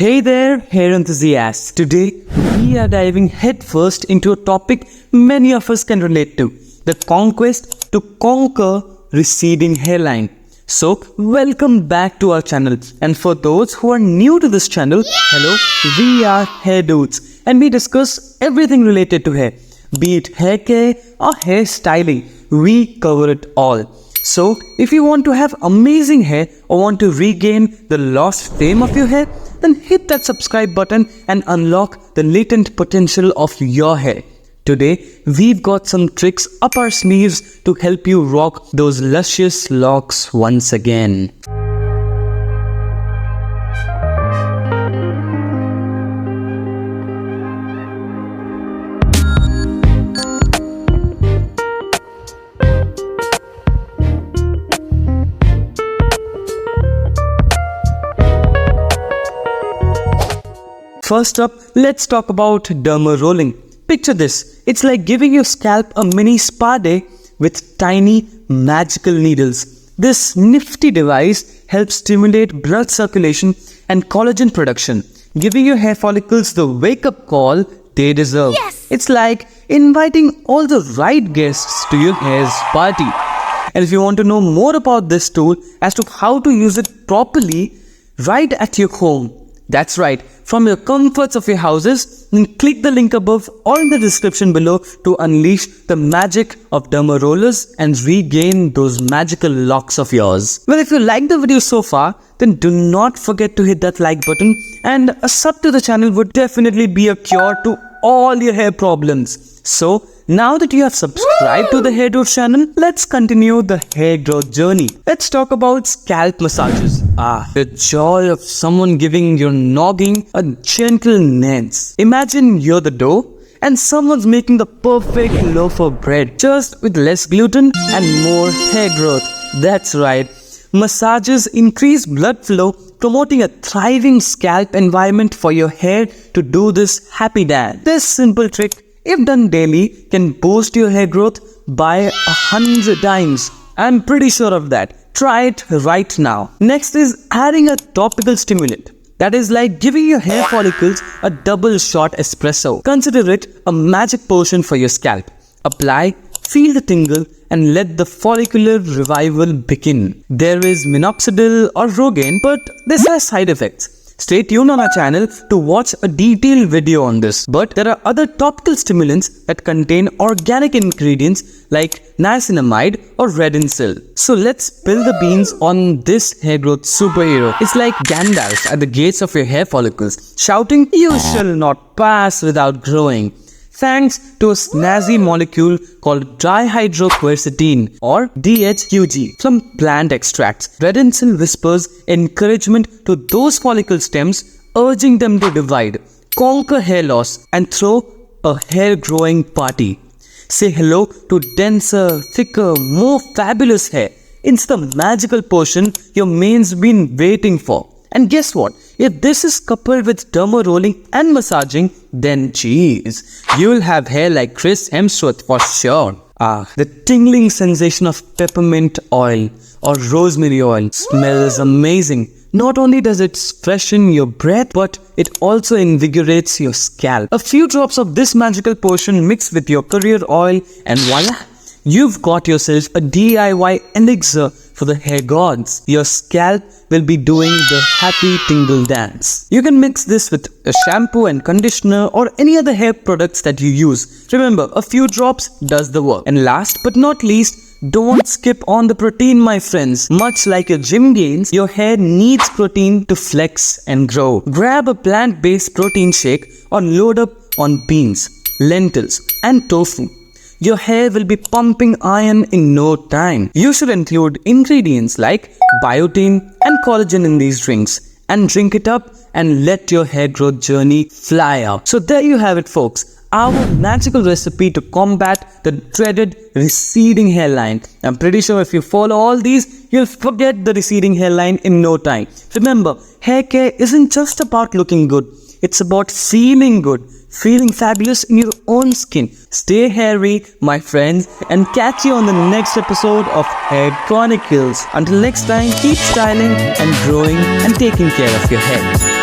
Hey there, hair enthusiasts. Today, we are diving headfirst into a topic many of us can relate to, the conquest to conquer receding hairline. So, welcome back to our channel. And for those who are new to this channel, hello, we are Hair Dudes and we discuss everything related to hair. Be it hair care or hair styling, we cover it all. So, if you want to have amazing hair or want to regain the lost fame of your hair, then hit that subscribe button and unlock the latent potential of your hair. Today, we've got some tricks up our sleeves to help you rock those luscious locks once again. First up, let's talk about derma rolling. Picture this, it's like giving your scalp a mini spa day with tiny magical needles. This nifty device helps stimulate blood circulation and collagen production, giving your hair follicles the wake-up call they deserve. Yes! It's like inviting all the right guests to your hair's party. And if you want to know more about this tool as to how to use it properly right at your home, that's right, from your comforts of your houses, then click the link above or in the description below to unleash the magic of derma rollers and regain those magical locks of yours. Well, if you liked the video so far, then do not forget to hit that like button, and a sub to the channel would definitely be a cure to all your hair problems. So, now that you have subscribed to the Hair Dudes channel, let's continue the hair growth journey. Let's talk about scalp massages. The joy of someone giving your noggin a gentle nudge. Imagine you're the dough and someone's making the perfect loaf of bread, just with less gluten and more hair growth. That's right. Massages increase blood flow, promoting a thriving scalp environment for your hair to do this happy dance. This simple trick, if done daily, can boost your hair growth by 100 times. I'm pretty sure of that. Try it right now. Next is adding a topical stimulant. That is like giving your hair follicles a double shot espresso. Consider it a magic potion for your scalp. Apply, feel the tingle, and let the follicular revival begin. There is minoxidil or Rogaine, but this has side effects. Stay tuned on our channel to watch a detailed video on this. But there are other topical stimulants that contain organic ingredients like niacinamide or retinol. So let's spill the beans on this hair growth superhero. It's like Gandalf at the gates of your hair follicles, shouting, "You shall not pass without growing." Thanks to a snazzy molecule called dihydroquercetin or DHQG from plant extracts. Retinol whispers encouragement to those follicle stems, urging them to divide, conquer hair loss, and throw a hair growing party. Say hello to denser, thicker, more fabulous hair. It's the magical potion your main's been waiting for. And guess what? If this is coupled with derma rolling and massaging, then geez, you'll have hair like Chris Hemsworth for sure. The tingling sensation of peppermint oil or rosemary oil smells amazing. Not only does it freshen your breath, but it also invigorates your scalp. A few drops of this magical potion mixed with your career oil and voila! You've got yourself a DIY elixir for the hair gods. Your scalp will be doing the happy tingle dance. You can mix this with a shampoo and conditioner or any other hair products that you use. Remember, a few drops does the work. And last but not least, don't skip on the protein, my friends. Much like your gym gains, your hair needs protein to flex and grow. Grab a plant-based protein shake or load up on beans, lentils, and tofu. Your hair will be pumping iron in no time. You should include ingredients like biotin and collagen in these drinks and drink it up and let your hair growth journey fly out. So there you have it, folks. Our magical recipe to combat the dreaded receding hairline. I'm pretty sure if you follow all these, you'll forget the receding hairline in no time. Remember, hair care isn't just about looking good. It's about feeling good. Feeling fabulous in your own skin. Stay hairy, my friends, and catch you on the next episode of Hair Chronicles. Until next time, keep styling and growing and taking care of your hair.